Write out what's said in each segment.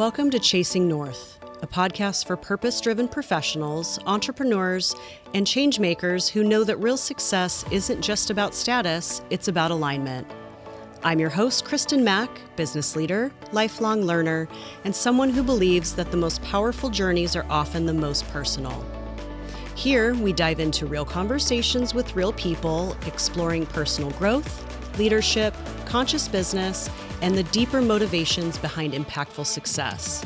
Welcome to Chasing North, a podcast for purpose-driven professionals, entrepreneurs, and changemakers who know that real success isn't just about status, it's about alignment. I'm your host, Christin Mack, business leader, lifelong learner, and someone who believes that the most powerful journeys are often the most personal. Here, we dive into real conversations with real people, exploring personal growth, leadership, conscious business, and the deeper motivations behind impactful success.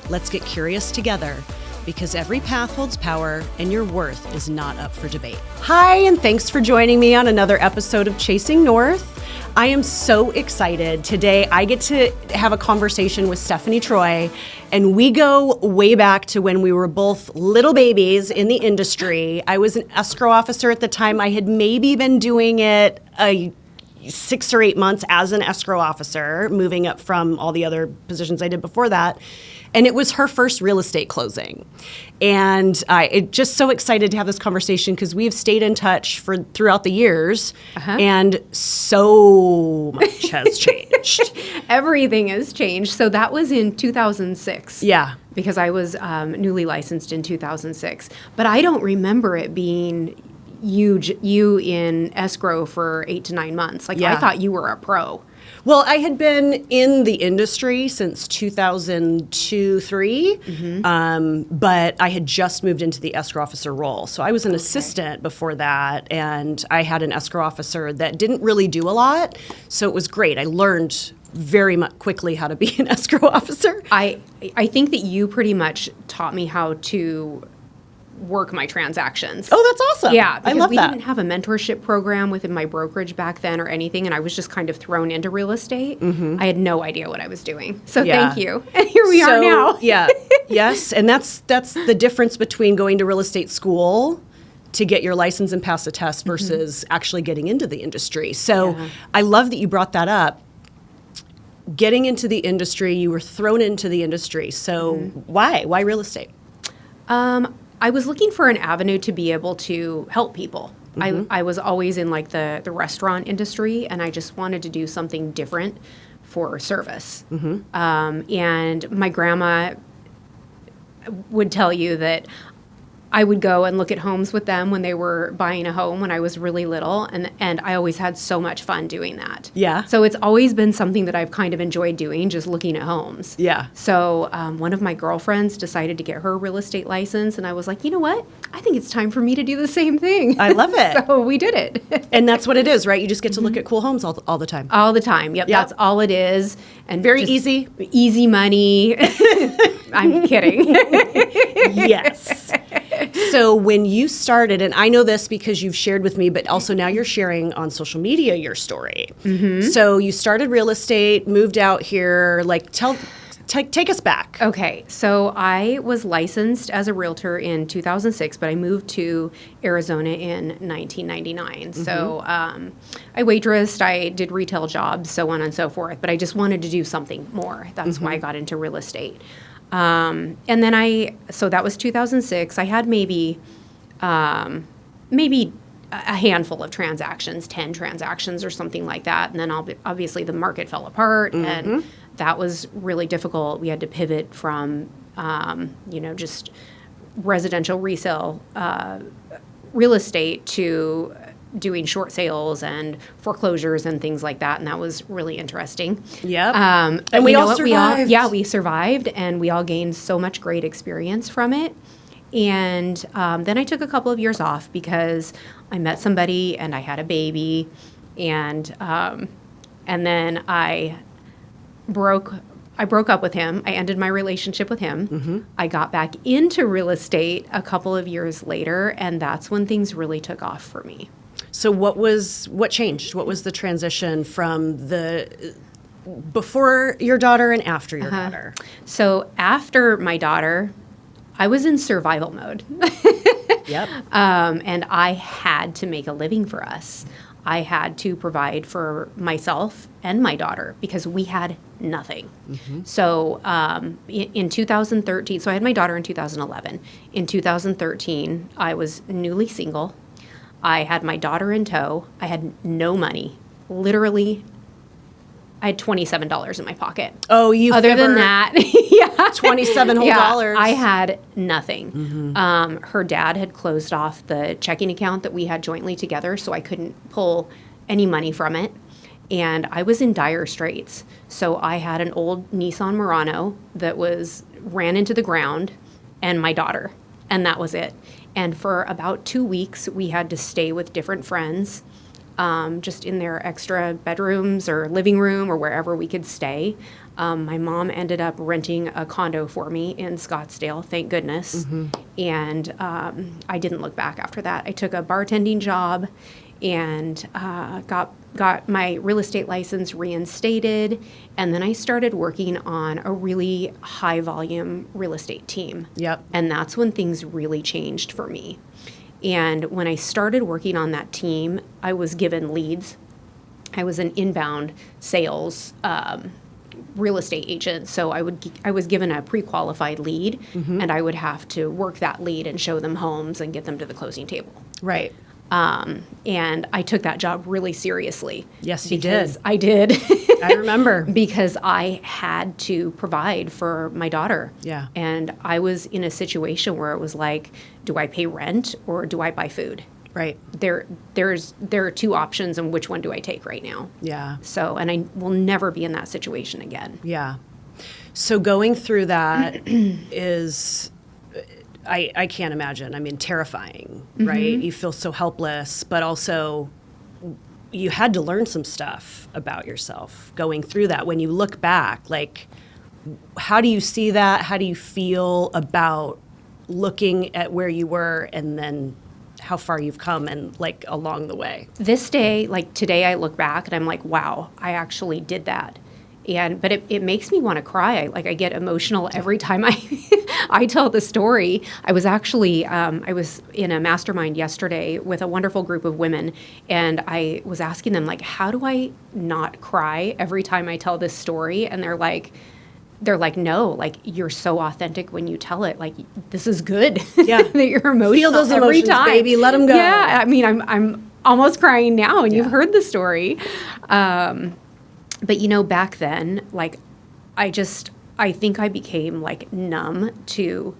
Let's get curious together, because every path holds power and your worth is not up for debate. Hi, and thanks for joining me on another episode of Chasing North. I am so excited. Today, I get to have a conversation with Stephanie Troy, and we go way back to when we were both little babies in the industry. I was an escrow officer at the time. I had maybe been doing it 6 or 8 months as an escrow officer, moving up from all the other positions I did before that. And it was her first real estate closing. And I'm just so excited to have this conversation because we've stayed in touch throughout the years, and so much has changed. Everything has changed. So that was in 2006. Yeah. Because I was newly licensed in 2006. But I don't remember it being you in escrow for 8 to 9 months. I thought you were a pro. Well, I had been in the industry since 2002-03, but I had just moved into the escrow officer role. So I was an assistant before that, and I had an escrow officer that didn't really do a lot. So it was great. I learned very much quickly how to be an escrow officer. I think that you pretty much taught me how to work my transactions. Oh, that's awesome. Yeah, I because love we that. didn't have a mentorship program within my brokerage back then or anything, and I was just kind of thrown into real estate. I had no idea what I was doing. So thank you. And here we are now. Yes, and that's the difference between going to real estate school to get your license and pass a test versus actually getting into the industry. So I love that you brought that up. Getting into the industry, you were thrown into the industry. So why? Why real estate? I was looking for an avenue to be able to help people. I was always in the restaurant industry, and I just wanted to do something different for service. And my grandma would tell you that I would go and look at homes with them when they were buying a home when I was really little, and I always had so much fun doing that. Yeah. So it's always been something that I've kind of enjoyed doing, just looking at homes. Yeah. So one of my girlfriends decided to get her real estate license, and I was like, you know what? I think it's time for me to do the same thing. I love it. So we did it. And that's what it is, right? You just get to look at cool homes all the time. All the time. Yep. That's all it is. And very easy. Easy money. I'm kidding. Yes. So when you started, and I know this because you've shared with me, but also now you're sharing on social media your story. So you started real estate, moved out here. Take us back. Okay. So I was licensed as a realtor in 2006, but I moved to Arizona in 1999. So I waitressed, I did retail jobs, so on and so forth, but I just wanted to do something more. That's why I got into real estate. And then so that was 2006. I had maybe a handful of transactions, 10 transactions or something like that. And then obviously the market fell apart, and that was really difficult. We had to pivot from, just residential resale, real estate to doing short sales and foreclosures and things like that, and that was really interesting. Yeah. And we all survived. We survived, and we all gained so much great experience from it. And then I took a couple of years off because I met somebody and I had a baby, and then I broke up with him. I ended my relationship with him. I got back into real estate a couple of years later, and that's when things really took off for me. So what changed? What was the transition from before your daughter and after your daughter? So after my daughter, I was in survival mode. Yep. And I had to make a living for us. I had to provide for myself and my daughter because we had nothing. So in 2013, so I had my daughter in 2011. In 2013, I was newly single. I had my daughter in tow. I had no money, literally I had $27 in my pocket. Oh, you Other than that, yeah. 27 whole dollars. I had nothing. Her dad had closed off the checking account that we had jointly together, so I couldn't pull any money from it. And I was in dire straits. So I had an old Nissan Murano that ran into the ground, and my daughter, and that was it. And for about 2 weeks, we had to stay with different friends, just in their extra bedrooms or living room or wherever we could stay. My mom ended up renting a condo for me in Scottsdale, thank goodness. And I didn't look back after that. I took a bartending job and got my real estate license reinstated. And then I started working on a really high volume real estate team. Yep. And that's when things really changed for me. And when I started working on that team, I was given leads. I was an inbound sales real estate agent. So I was given a pre-qualified lead, and I would have to work that lead and show them homes and get them to the closing table. Right. And I took that job really seriously. Yes, you did. I did. I remember. Because I had to provide for my daughter. Yeah. And I was in a situation where it was like, do I pay rent or do I buy food? Right. There are two options, and which one do I take right now? Yeah. So, and I will never be in that situation again. Yeah. So going through that is, I can't imagine. I mean, terrifying, right? You feel so helpless, but also you had to learn some stuff about yourself going through that. When you look back, like, how do you see that? How do you feel about looking at where you were and then how far you've come and like along the way? This day, like today, I look back and I'm like, wow, I actually did that. But it makes me want to cry. I get emotional every time I tell the story. I was actually, I was in a mastermind yesterday with a wonderful group of women, and I was asking them, like, how do I not cry every time I tell this story? And they're like, no, like, you're so authentic when you tell it. Like, this is good. Yeah. That you're emotional. Feel those every emotions, time. baby. Let them go. Yeah. I mean, I'm almost crying now, and you've heard the story. But, back then, like, I think I became, like, numb to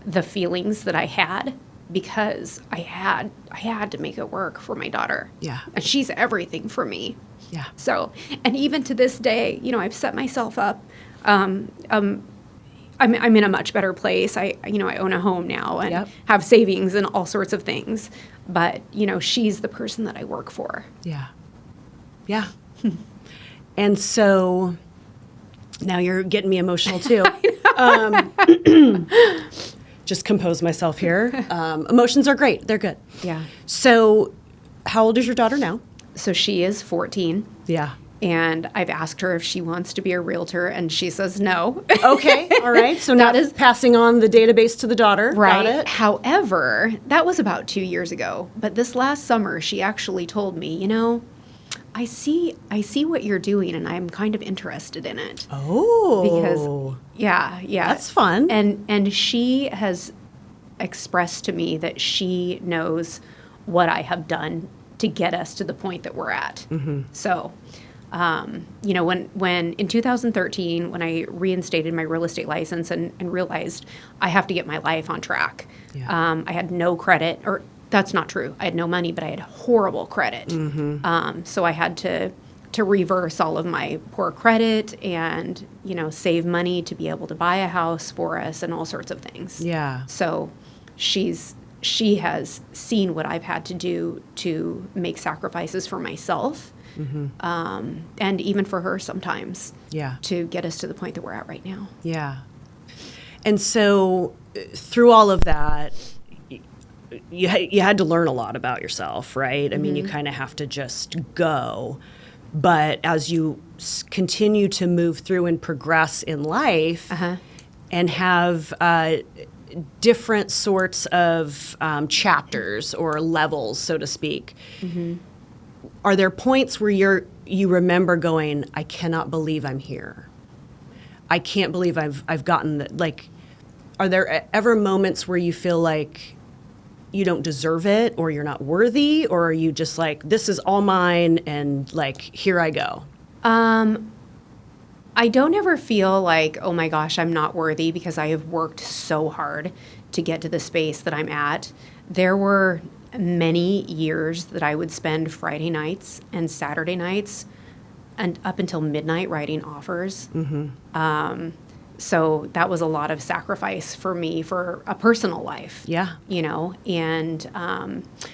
the feelings that I had because I had to make it work for my daughter. Yeah. And she's everything for me. Yeah. So, and even to this day, I've set myself up. I'm in a much better place. I own a home now and have savings and all sorts of things. But, she's the person that I work for. Yeah. Yeah. And so now you're getting me emotional too. Just compose myself here. Emotions are great. They're good. Yeah. So how old is your daughter now? So she is 14. Yeah. And I've asked her if she wants to be a realtor, and she says no. Okay. All right. So now is passing on the database to the daughter. Right. Got it. However, that was about 2 years ago. But this last summer, she actually told me, I see what you're doing, and I'm kind of interested in it. Oh. Because, yeah. That's fun. And she has expressed to me that she knows what I have done to get us to the point that we're at. So, when in 2013, when I reinstated my real estate license and realized I have to get my life on track, I had no credit, or that's not true. I had no money, but I had horrible credit. So I had to reverse all of my poor credit and, save money to be able to buy a house for us and all sorts of things. Yeah. So she has seen what I've had to do to make sacrifices for myself, and even for her sometimes. Yeah. To get us to the point that we're at right now. Yeah. And so through all of that, you had to learn a lot about yourself, right? I mean, you kind of have to just go. But as you continue to move through and progress in life and have different sorts of chapters or levels, so to speak, are there points where you remember going, I cannot believe I'm here. I can't believe I've gotten that. Like, are there ever moments where you feel like you don't deserve it, or you're not worthy, or are you just like, this is all mine and like, here I go? I don't ever feel like, oh my gosh, I'm not worthy, because I have worked so hard to get to the space that I'm at. There were many years that I would spend Friday nights and Saturday nights and up until midnight writing offers. So that was a lot of sacrifice for me for a personal life. Yeah. And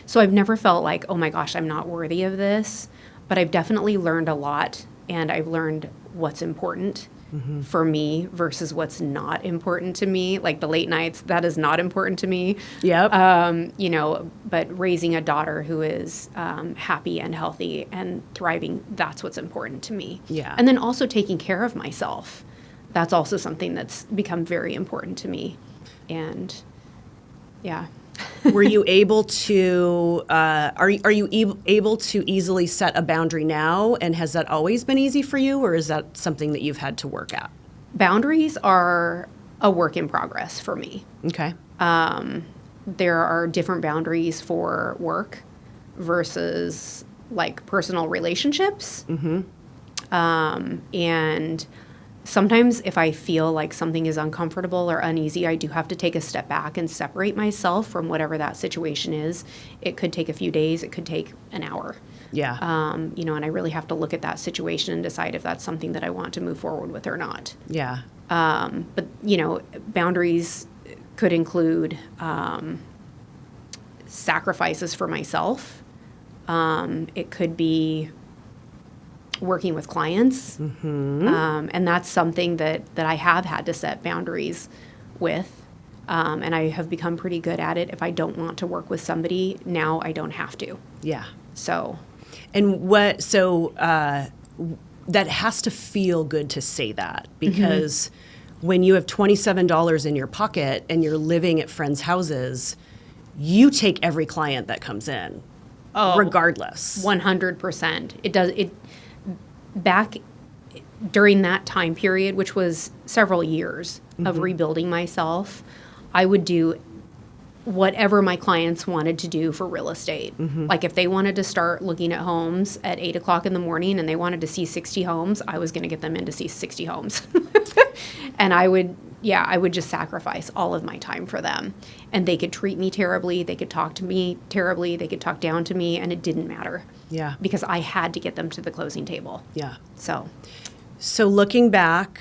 so I've never felt like, oh my gosh, I'm not worthy of this. But I've definitely learned a lot, and I've learned what's important for me versus what's not important to me. Like the late nights, that is not important to me. Yep. But raising a daughter who is happy and healthy and thriving, that's what's important to me. Yeah. And then also taking care of myself. That's also something that's become very important to me. And yeah. Were you able to, are you able to easily set a boundary now? And has that always been easy for you, or is that something that you've had to work at? Boundaries are a work in progress for me. Okay. There are different boundaries for work versus like personal relationships. And sometimes if I feel like something is uncomfortable or uneasy, I do have to take a step back and separate myself from whatever that situation is. It could take a few days. It could take an hour. Yeah. And I really have to look at that situation and decide if that's something that I want to move forward with or not. Yeah. But boundaries could include sacrifices for myself. It could be working with clients. And that's something that I have had to set boundaries with. And I have become pretty good at it. If I don't want to work with somebody, now I don't have to. Yeah. So. And that has to feel good to say that, because when you have $27 in your pocket and you're living at friends' houses, you take every client that comes in, regardless. 100%. It does. Back during that time period, which was several years of rebuilding myself, I would do whatever my clients wanted to do for real estate. Like if they wanted to start looking at homes at 8 o'clock in the morning and they wanted to see 60 homes, I was going to get them in to see 60 homes. And I would just sacrifice all of my time for them. And they could treat me terribly. They could talk to me terribly. They could talk down to me, and it didn't matter. Yeah. Because I had to get them to the closing table. Yeah. So looking back,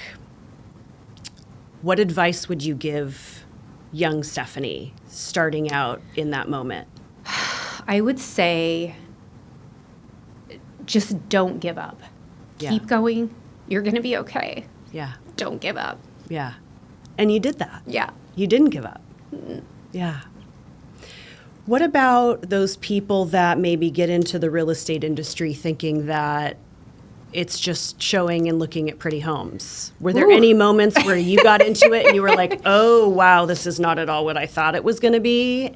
what advice would you give young Stephanie starting out in that moment? I would say just don't give up. Yeah. Keep going. You're going to be okay. Yeah. Don't give up. Yeah. And you did that. Yeah. You didn't give up. Yeah. What about those people that maybe get into the real estate industry thinking that it's just showing and looking at pretty homes? Were there any moments where you got into it and you were like, oh, wow, this is not at all what I thought it was going to be,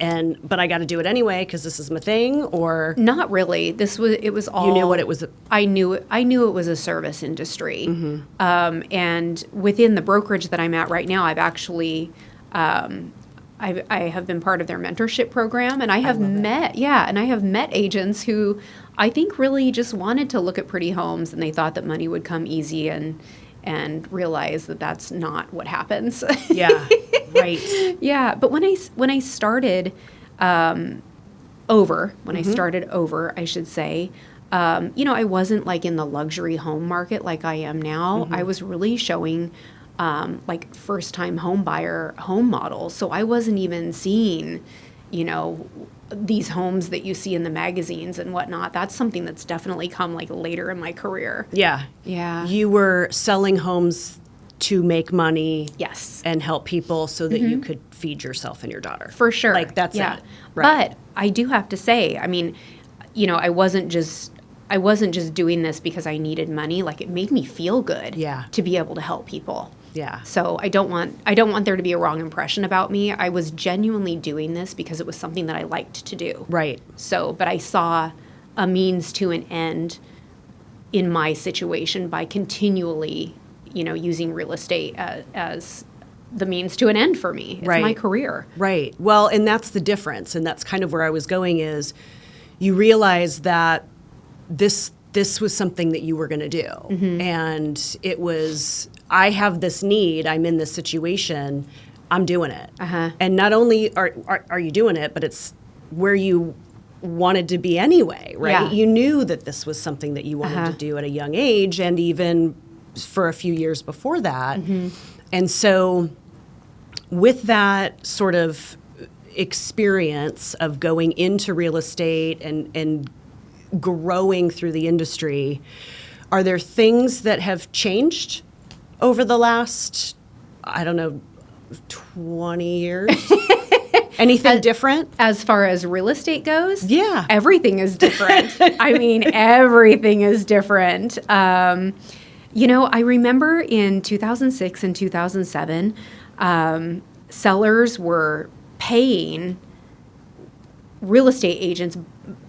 but I got to do it anyway because this is my thing? Or not really. It was all. You knew what it was. I knew it was a service industry. And within the brokerage that I'm at right now, I've actually, I have been part of their mentorship program, and I have met agents who I think really just wanted to look at pretty homes, and they thought that money would come easy, and realize that that's not what happens. Yeah, right. Yeah, but when I started over, I should say, I wasn't like in the luxury home market like I am now. I was really showing like first-time home buyer home models. So I wasn't even seeing, these homes that you see in the magazines and whatnot. That's something that's definitely come like later in my career. Yeah. Yeah. You were selling homes to make money. Yes. And help people so that you could feed yourself and your daughter. For sure. Like that's it. Right. But I do have to say, I mean, I wasn't just doing this because I needed money. Like it made me feel good to be able to help people. Yeah. So I don't want there to be a wrong impression about me. I was genuinely doing this because it was something that I liked to do. Right. So, but I saw a means to an end in my situation by continually, using real estate as the means to an end for me. It's my career. Right. Well, and that's the difference. And that's kind of where I was going is you realize that this this was something that you were going to do. And it was, I have this need, I'm in this situation, I'm doing it. And not only are you doing it, but it's where you wanted to be anyway, right? Yeah. You knew that this was something that you wanted to do at a young age, and even for a few years before that. And so with that sort of experience of going into real estate and growing through the industry, are there things that have changed over the last, I don't know, 20 years? Anything different? As far as real estate goes? Yeah. Everything is different. I mean, everything is different. You know, I remember in 2006 and 2007, sellers were paying real estate agents,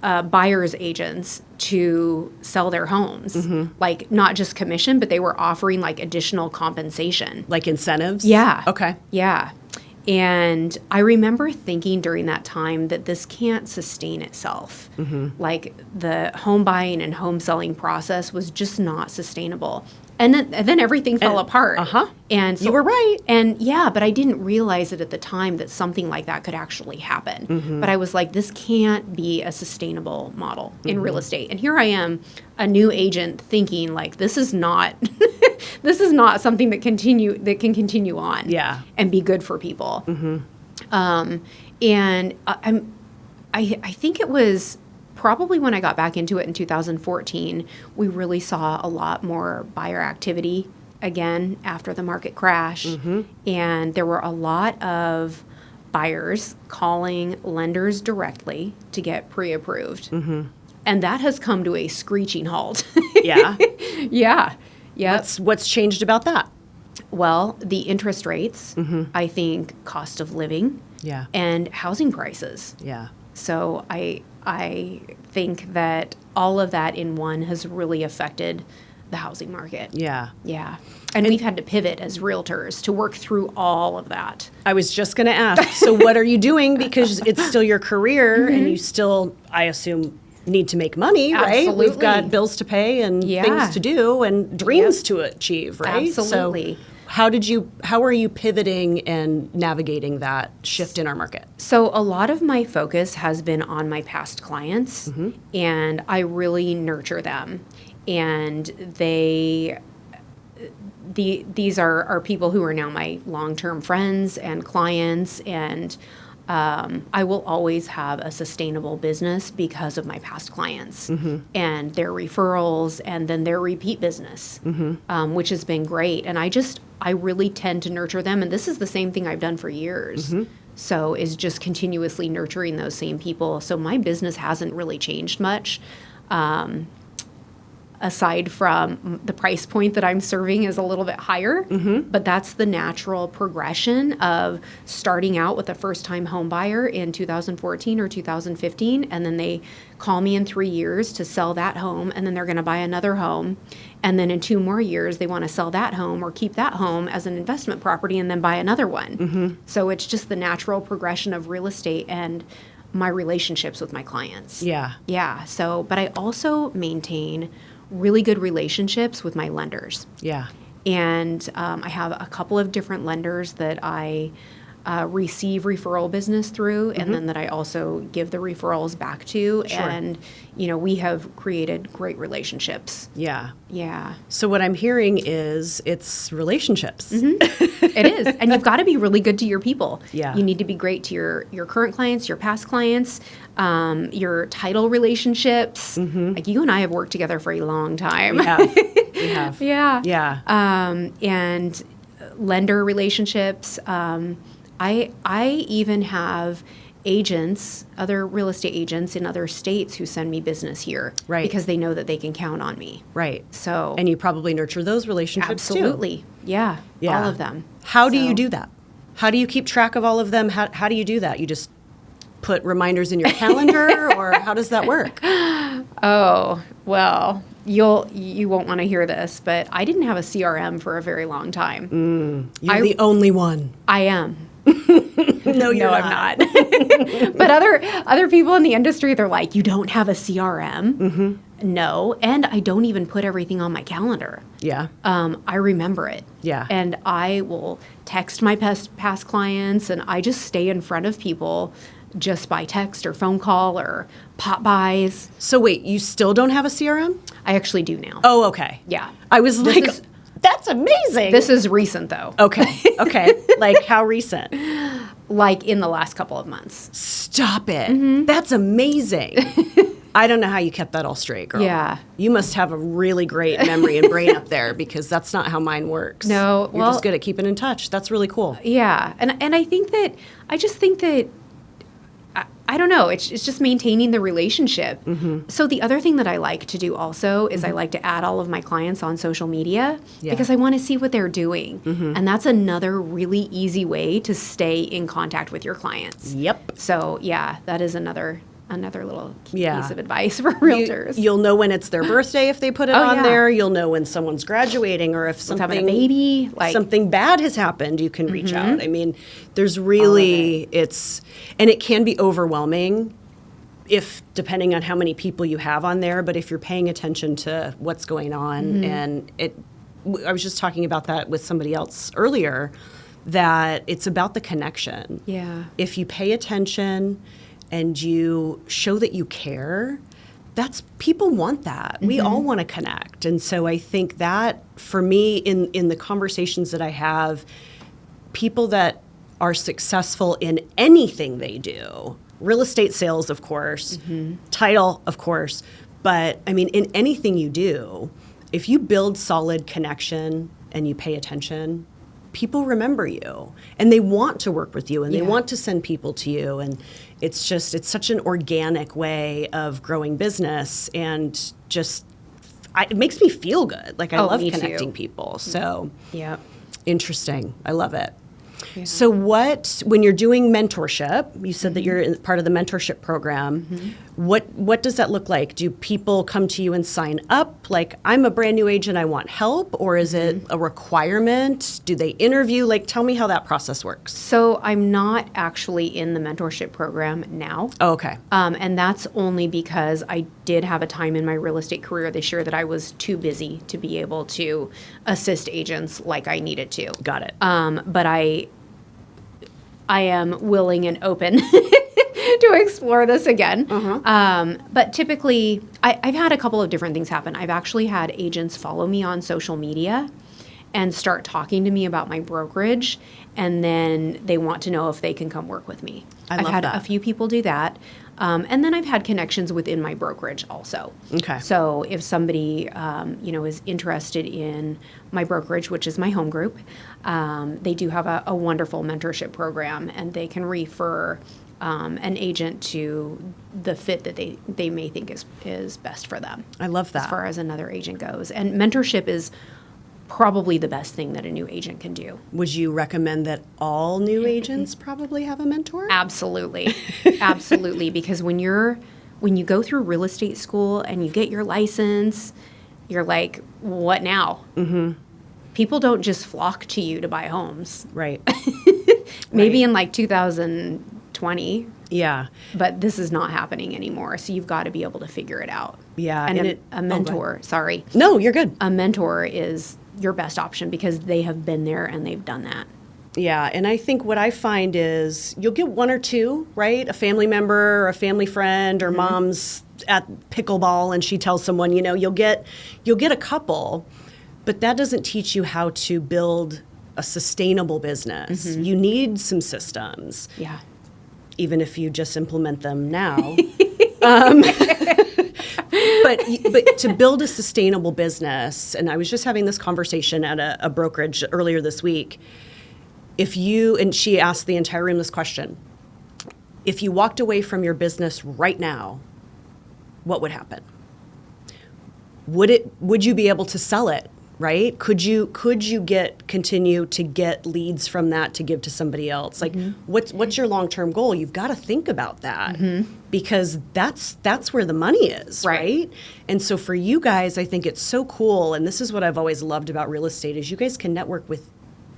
buyers agents, to sell their homes. Like, not just commission, but they were offering like additional compensation. Like incentives? Yeah. Okay. Yeah. And I remember thinking during that time that this can't sustain itself. Like, the home buying and home selling process was just not sustainable. And then everything fell apart. And so, You were right. And yeah, but I didn't realize it at the time that something like that could actually happen. But I was like, this can't be a sustainable model in real estate. And here I am, a new agent, thinking like, this is not this is not something that can continue on. Yeah. And be good for people. And I think it was probably when I got back into it in 2014, we really saw a lot more buyer activity again after the market crash. And there were a lot of buyers calling lenders directly to get pre-approved. And that has come to a screeching halt. Yeah. Yeah. Yeah. What's changed about that? Well, the interest rates, I think cost of living, Yeah. and housing prices. Yeah. So I think that all of that in one has really affected the housing market. Yeah. Yeah. And we've had to pivot as realtors to work through all of that. I was just going to ask, so what are you doing? Because it's still your career and you still, I assume, need to make money, right? Absolutely. We've got bills to pay and Yeah. things to do and dreams to achieve, right? Absolutely. So how are you pivoting and navigating that shift in our market? So a lot of my focus has been on my past clients, and I really nurture them. And these are people who are now my long-term friends and clients, and I will always have a sustainable business because of my past clients and their referrals, and then their repeat business, which has been great. And I really tend to nurture them. And this is the same thing I've done for years. So is just continuously nurturing those same people. So my business hasn't really changed much. Aside from the price point that I'm serving is a little bit higher, but that's the natural progression of starting out with a first-time home buyer in 2014 or 2015, and then they call me in 3 years to sell that home, and then they're going to buy another home, and then in 2 more years they want to sell that home or keep that home as an investment property and then buy another one. So it's just the natural progression of real estate and my relationships with my clients. Yeah. So, but I also maintain really good relationships with my lenders. Yeah. And I have a couple of different lenders that I receive referral business through, and then that I also give the referrals back to. Sure. And, you know, we have created great relationships. Yeah. Yeah. So what I'm hearing is it's relationships. It is. And you've got to be really good to your people. Yeah. You need to be great to your current clients, your past clients, your title relationships. Like, you and I have worked together for a long time. We have. We have. Yeah. Yeah. And lender relationships. I even have agents, other real estate agents in other states who send me business here. Right. Because they know that they can count on me. Right. So. And you probably nurture those relationships too. Absolutely. Yeah. Yeah. All of them. How do you do that? How do you keep track of all of them? How do you do that? You just put reminders in your calendar, or how does that work? Oh, well, you won't want to hear this, but I didn't have a CRM for a very long time. You're the only one. I am. No, you're I'm not. But other people in the industry, they're like, you don't have a CRM? Mm-hmm. No, and I don't even put everything on my calendar. Yeah. I remember it. Yeah. And I will text my past clients, and I just stay in front of people just by text or phone call or pop-bys. So wait, you still don't have a CRM? I actually do now. Oh, okay. Yeah. I was like, that's amazing. This is recent, though. Okay. Okay. Like how recent? Like in the last couple of months. Stop it. That's amazing. I don't know how you kept that all straight, girl. Yeah. You must have a really great memory and brain up there, because that's not how mine works. No, You're just good at keeping in touch. That's really cool. Yeah. And I think that, I don't know, it's just maintaining the relationship. Mm-hmm. So the other thing that I like to do also is I like to add all of my clients on social media because I want to see what they're doing. Mm-hmm. And that's another really easy way to stay in contact with your clients. Yep. So yeah, that is another little piece of advice for realtors. You'll know when it's their birthday if they put it on there. You'll know when someone's graduating, or if having a baby, something bad has happened, you can reach out. I mean, there's really, and it can be overwhelming depending on how many people you have on there, but if you're paying attention to what's going on, and I was just talking about that with somebody else earlier, that it's about the connection. Yeah. If you pay attention and you show that you care, people want that. We all want to connect. And so I think that for me, in the conversations that I have, people that are successful in anything they do, real estate sales, of course, title, of course, but I mean, in anything you do, if you build solid connection and you pay attention, people remember you and they want to work with you and they want to send people to you. And it's such an organic way of growing business, and it makes me feel good. Like I love connecting people. So interesting. I love it. Yeah. So when you're doing mentorship, you said that you're part of the mentorship program. What does that look like? Do people come to you and sign up? Like, I'm a brand new agent, I want help, or is it a requirement? Do they interview? Like, tell me how that process works. So I'm not actually in the mentorship program now. Oh, okay. And that's only because I did have a time in my real estate career this year that I was too busy to be able to assist agents like I needed to. Got it. But I am willing and open to explore this again. But typically, I've had a couple of different things happen. I've actually had agents follow me on social media and start talking to me about my brokerage, and then they want to know if they can come work with me. I've had a few people do that. And then I've had connections within my brokerage also. Okay. So if somebody, is interested in my brokerage, which is my home group, they do have a wonderful mentorship program, and they can refer an agent to the fit that they may think is best for them. I love that. As far as another agent goes. And mentorship is probably the best thing that a new agent can do. Would you recommend that all new agents probably have a mentor? Absolutely. Absolutely. Because when you go through real estate school and you get your license, you're like, what now? Mm-hmm. People don't just flock to you to buy homes. Right. Maybe in like 2020. Yeah. But this is not happening anymore. So you've got to be able to figure it out. Yeah. And a mentor, sorry. No, you're good. A mentor is your best option because they have been there and they've done that. Yeah, and I think what I find is you'll get one or two, right? A family member or a family friend, or mom's at pickleball and she tells someone, you'll get a couple, but that doesn't teach you how to build a sustainable business. You need some systems. Yeah. Even if you just implement them now. But to build a sustainable business, and I was just having this conversation at a brokerage earlier this week, and she asked the entire room this question, if you walked away from your business right now, what would happen? Would you be able to sell it, right? Could you continue to get leads from that to give to somebody else? Like, what's your long-term goal? You've got to think about that because that's where the money is, right? And so for you guys, I think it's so cool, and this is what I've always loved about real estate, is you guys can network with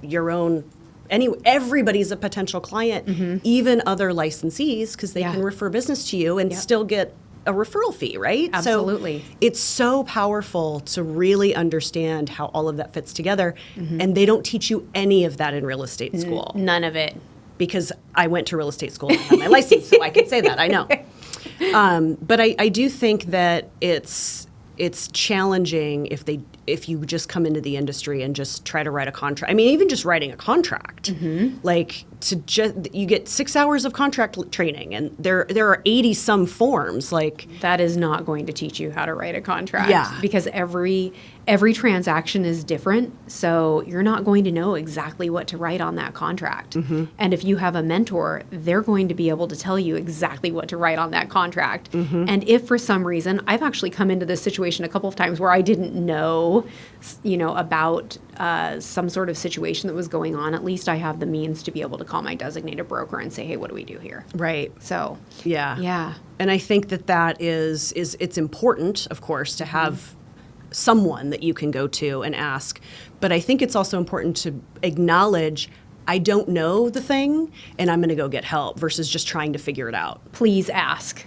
your own everybody's a potential client, even other licensees, because they can refer business to you and still get a referral fee, right? Absolutely. So it's so powerful to really understand how all of that fits together. And they don't teach you any of that in real estate school. None of it. Because I went to real estate school and had my license, so I can say that, I know. But I do think that it's challenging if you just come into the industry and just try to write a contract. I mean, even just writing a contract, like you get 6 hours of contract training, and there are 80 some forms. Like that is not going to teach you how to write a contract. Yeah. Because every transaction is different, so you're not going to know exactly what to write on that contract. And if you have a mentor, they're going to be able to tell you exactly what to write on that contract. And if for some reason, I've actually come into this situation a couple of times where I didn't know, about some sort of situation that was going on, at least I have the means to be able to call my designated broker and say, hey, what do we do here? Right. So, Yeah. yeah. And I think that is it's important, of course, to have someone that you can go to and ask. But I think it's also important to acknowledge, I don't know the thing, and I'm going to go get help versus just trying to figure it out. Please ask.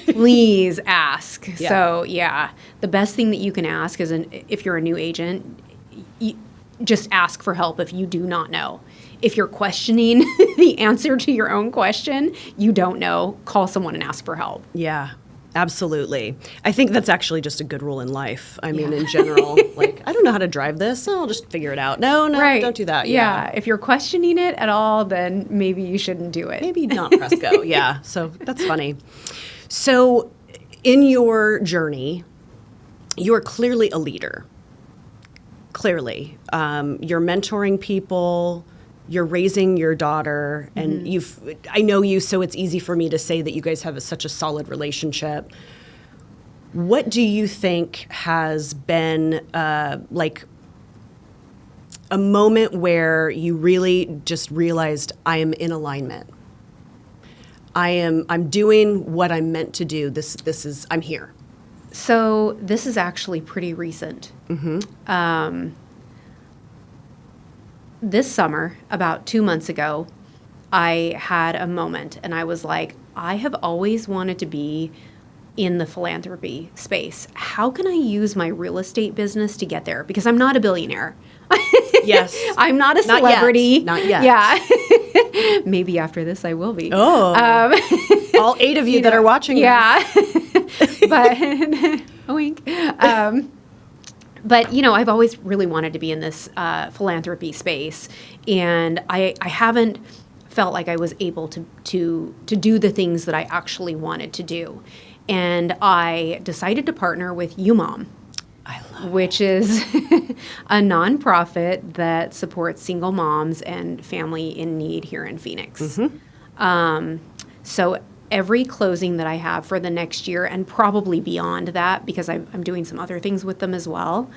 Please ask. Yeah. So, the best thing that you can ask is, if you're a new agent, just ask for help if you do not know. If you're questioning the answer to your own question, you don't know, call someone and ask for help. Yeah, absolutely. I think that's actually just a good rule in life. I mean, in general, like, I don't know how to drive this, so I'll just figure it out. No, Right. don't do that. Yeah. If you're questioning it at all, then maybe you shouldn't do it. Maybe not press go. Yeah, so that's funny. So in your journey, you're clearly a leader. Clearly. You're mentoring people. You're raising your daughter, and I know you, so it's easy for me to say that you guys have such a solid relationship. What do you think has been like a moment where you really just realized, I am in alignment? I'm doing what I'm meant to do. I'm here. So this is actually pretty recent. This summer, about 2 months ago, I had a moment, and I was like, I have always wanted to be in the philanthropy space. How can I use my real estate business to get there? Because I'm not a billionaire. Yes. I'm not a celebrity. Not yet. Yeah. Maybe after this I will be. Oh. All 8 of you that are watching this. Yeah. But, a wink. But, I've always really wanted to be in this philanthropy space, and I haven't felt like I was able to do the things that I actually wanted to do. And I decided to partner with UMOM, which is a nonprofit that supports single moms and family in need here in Phoenix. So every closing that I have for the next year, and probably beyond that, because I'm doing some other things with them as well,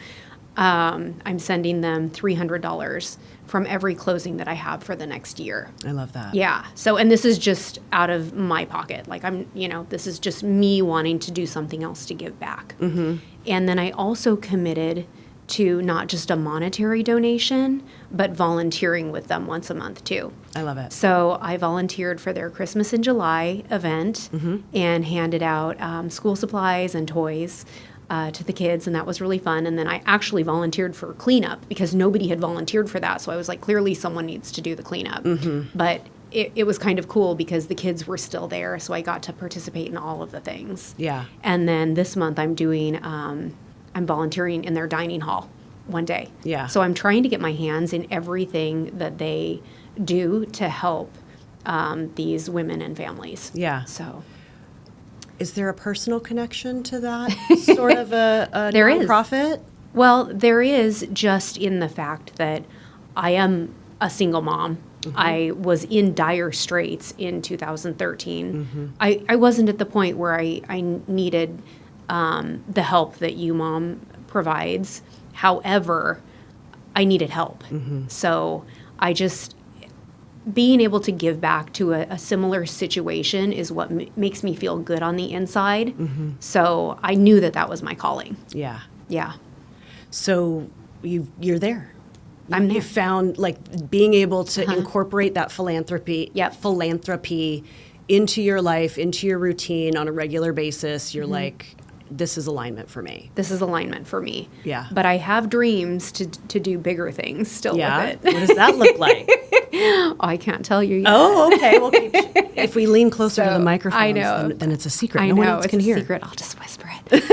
I'm sending them $300 from every closing that I have for the next year. I love that. Yeah. So, and this is just out of my pocket. Like this is just me wanting to do something else to give back. And then I also committed to not just a monetary donation, but volunteering with them once a month too. I love it. So I volunteered for their Christmas in July event and handed out school supplies and toys to the kids, and that was really fun. And then I actually volunteered for cleanup because nobody had volunteered for that. So I was like, clearly someone needs to do the cleanup. But it was kind of cool because the kids were still there, so I got to participate in all of the things. Yeah. And then this month I'm doing, I'm volunteering in their dining hall one day. Yeah. So I'm trying to get my hands in everything that they do to help these women and families. Yeah. So. Is there a personal connection to that sort of a There is. nonprofit? Well, there is, just in the fact that I am a single mom. I was in dire straits in 2013. I wasn't at the point where I needed the help that UMOM provides. However, I needed help. So I just, being able to give back to a similar situation is what makes me feel good on the inside. So I knew that was my calling. Yeah. Yeah. So you're there. I'm there. You found like being able to incorporate that philanthropy into your life, into your routine on a regular basis. You're like, this is alignment for me. This is alignment for me. Yeah. But I have dreams to do bigger things still with it. What does that look like? Oh, I can't tell you yet. Oh, okay. Well, if we lean closer to the microphone, I know. then it's a secret. I no know, one else it's can a hear. secret. I'll just whisper it.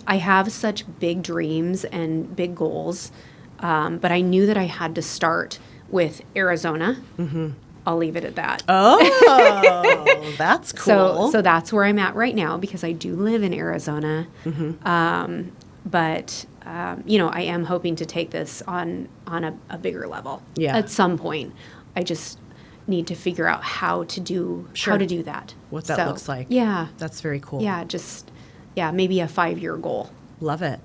I have such big dreams and big goals, but I knew that I had to start with Arizona. Mm-hmm. I'll leave it at that. Oh, that's cool. So that's where I'm at right now because I do live in Arizona. Mm-hmm. But I am hoping to take this on a bigger level. Yeah. At some point, I just need to figure out how to do that. What that looks like. Yeah. That's very cool. Yeah, maybe a 5-year goal. Love it.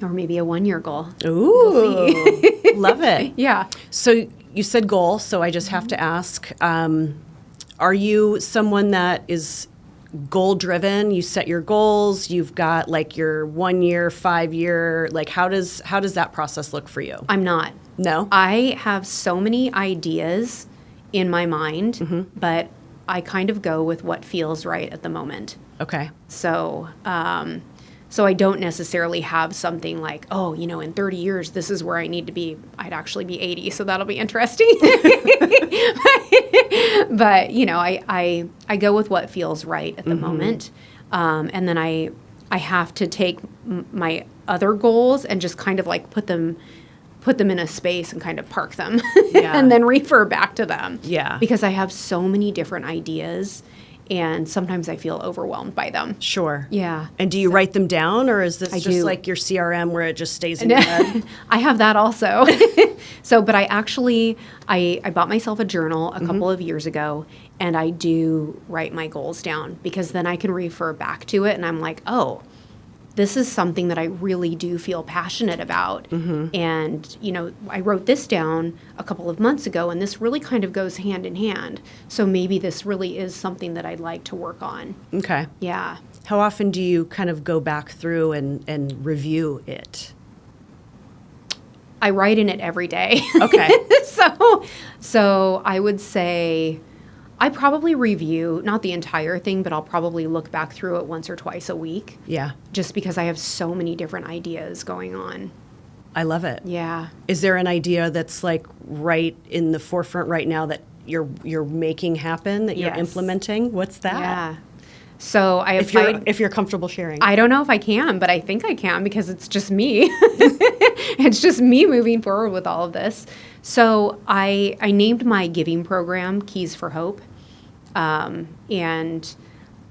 Or maybe a 1-year goal. Ooh, we'll see. Love it. Yeah. So you said goal, so I just have to ask, are you someone that is goal driven? You set your goals, you've got like your 1 year, 5-year, like how does that process look for you? I'm not. No? I have so many ideas in my mind, but I kind of go with what feels right at the moment. Okay. So I don't necessarily have something like, in 30 years, this is where I need to be. I'd actually be 80, so that'll be interesting. But, I go with what feels right at the moment. And then I have to take my other goals and just kind of like put them in a space and kind of park them and then refer back to them. Yeah. Because I have so many different ideas. And sometimes I feel overwhelmed by them. Sure. Yeah. And do you write them down, or is this just like your CRM where it just stays in your head? I have that also. But I actually, I bought myself a journal a couple of years ago, and I do write my goals down because then I can refer back to it, and I'm like, oh, this is something that I really do feel passionate about. And, I wrote this down a couple of months ago, and this really kind of goes hand in hand. So maybe this really is something that I'd like to work on. Okay. Yeah. How often do you kind of go back through and review it? I write in it every day. Okay. So I would say I probably review, not the entire thing, but I'll probably look back through it once or twice a week. Yeah. Just because I have so many different ideas going on. I love it. Yeah. Is there an idea that's like right in the forefront right now that you're making happen, that you're implementing? What's that? Yeah. So I applied. If you're comfortable sharing. I don't know if I can, but I think I can because it's just me. It's just me moving forward with all of this. So I named my giving program Keys for Hope. And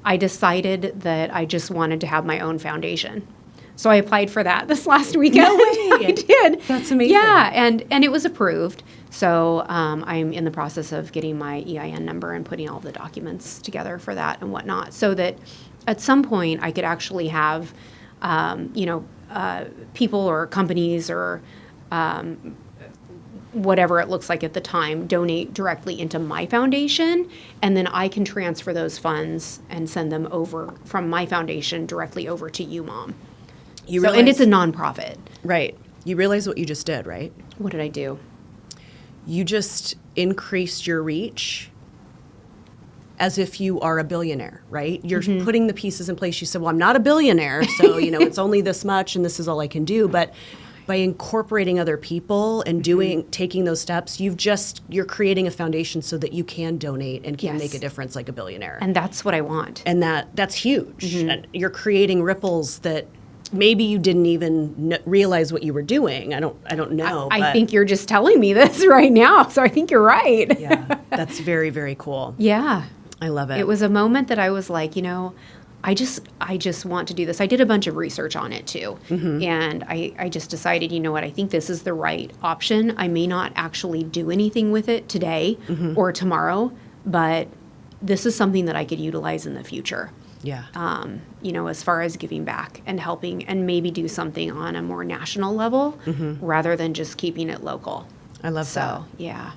I decided that I just wanted to have my own foundation. So I applied for that this last weekend. No way. I did. That's amazing. Yeah, and it was approved. So I'm in the process of getting my EIN number and putting all the documents together for that and whatnot, so that at some point I could actually have, people or companies or whatever it looks like at the time, donate directly into my foundation, and then I can transfer those funds and send them over from my foundation directly over to UMOM. And it's a nonprofit. Right. You realize what you just did, right? What did I do? You just increased your reach as if you are a billionaire, right? You're putting the pieces in place. You said, well, I'm not a billionaire, so, it's only this much and this is all I can do. But by incorporating other people and taking those steps, you're creating a foundation so that you can donate and can make a difference like a billionaire. And that's what I want. And that's huge. And you're creating ripples that maybe you didn't even realize what you were doing. I don't know. I think you're just telling me this right now, so I think you're right. Yeah, that's very, very cool. Yeah. I love it. It was a moment that I was like, I just want to do this. I did a bunch of research on it too. And I just decided, I think this is the right option. I may not actually do anything with it today or tomorrow, but this is something that I could utilize in the future. Yeah. As far as giving back and helping and maybe do something on a more national level rather than just keeping it local. I love that. Yeah.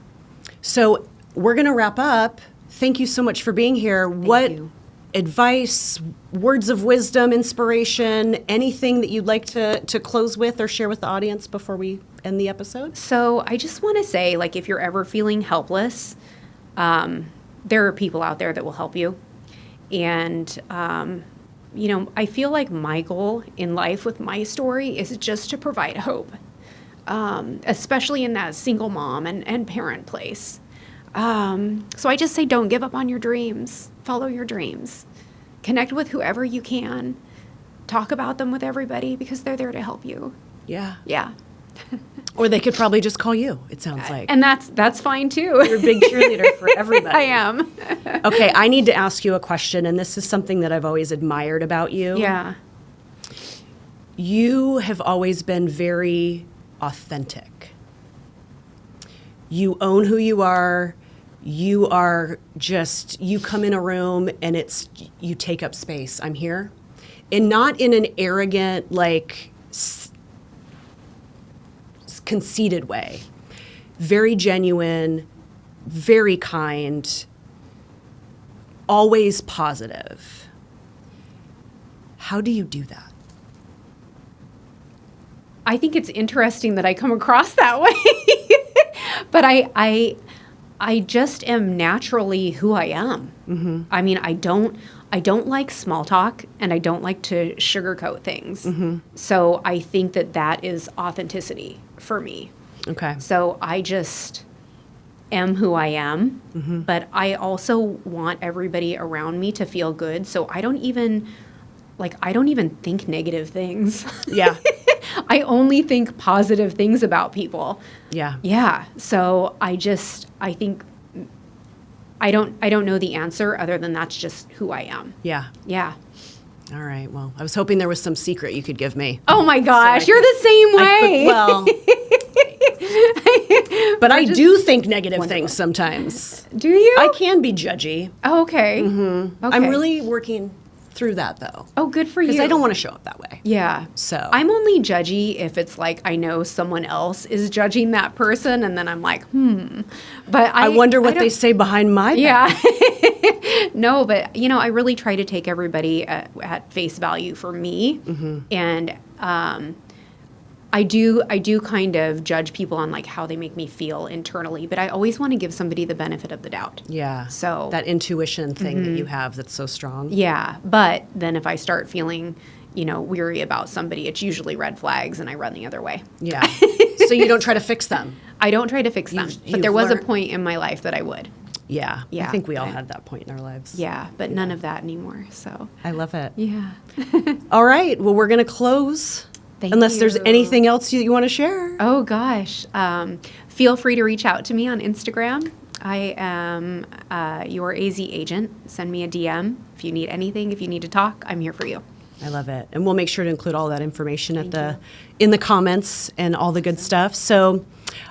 So we're going to wrap up. Thank you so much for being here. Thank you. advice, words of wisdom, inspiration, anything that you'd like to close with or share with the audience before we end the episode? So I just want to say, like, if you're ever feeling helpless, there are people out there that will help you. And, I feel like my goal in life with my story is just to provide hope, especially in that single mom and parent place. So I just say, don't give up on your dreams. Follow your dreams. Connect with whoever you can. Talk about them with everybody because they're there to help you. Yeah. Yeah. Or they could probably just call you, it sounds like. And that's fine too. You're a big cheerleader for everybody. I am. Okay, I need to ask you a question, and this is something that I've always admired about you. Yeah. You have always been very authentic. You own who you are. You are just, you come in a room and you take up space. I'm here. And not in an arrogant, like, conceited way. Very genuine, very kind, always positive. How do you do that? I think it's interesting that I come across that way. But I just am naturally who I am. Mm-hmm. I mean, I don't like small talk, and I don't like to sugarcoat things. Mm-hmm. So I think that is authenticity for me. Okay. So I just am who I am, mm-hmm. but I also want everybody around me to feel good. So I don't even think negative things. Yeah. I only think positive things about people. Yeah. Yeah. So I think I don't know the answer other than that's just who I am. Yeah. Yeah. All right. Well, I was hoping there was some secret you could give me. Oh my gosh, you're the same way. But I do think negative things sometimes. Do you? I can be judgy. Oh, okay. Mm-hmm. Okay. I'm really working through that, though. Oh, good for you. Because I don't want to show up that way. Yeah. So I'm only judgy if it's like I know someone else is judging that person, and then I'm like, But I wonder what they say behind my back. Yeah. No, but I really try to take everybody at face value for me, mm-hmm. and I do kind of judge people on like how they make me feel internally, but I always want to give somebody the benefit of the doubt. Yeah. So that intuition thing mm-hmm. that you have that's so strong. Yeah. But then if I start feeling, weary about somebody, it's usually red flags and I run the other way. Yeah. So you don't try to fix them. I don't try to fix them. But there was a point in my life that I would. Yeah. Yeah. I think we all had that point in our lives. Yeah. But none of that anymore. So I love it. Yeah. All right. Well, we're going to close. Unless there's anything else you want to share. Oh, gosh. Feel free to reach out to me on Instagram. I am your AZ agent. Send me a DM if you need anything. If you need to talk, I'm here for you. I love it. And we'll make sure to include all that information in the comments and all the good stuff. So,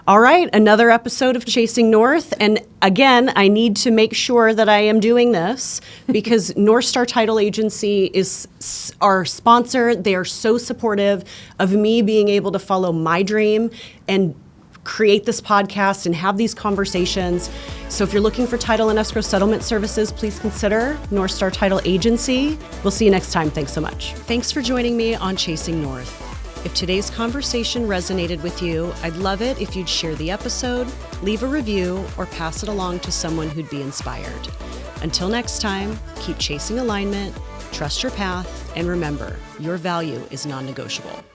all right, another episode of Chasing North. And again, I need to make sure that I am doing this because North Star Title Agency is our sponsor. They are so supportive of me being able to follow my dream and create this podcast and have these conversations. So if you're looking for title and escrow settlement services, please consider North Star Title Agency. We'll see you next time. Thanks so much. Thanks for joining me on Chasing North. If today's conversation resonated with you, I'd love it if you'd share the episode, leave a review, or pass it along to someone who'd be inspired. Until next time, keep chasing alignment, trust your path, and remember, your value is non-negotiable.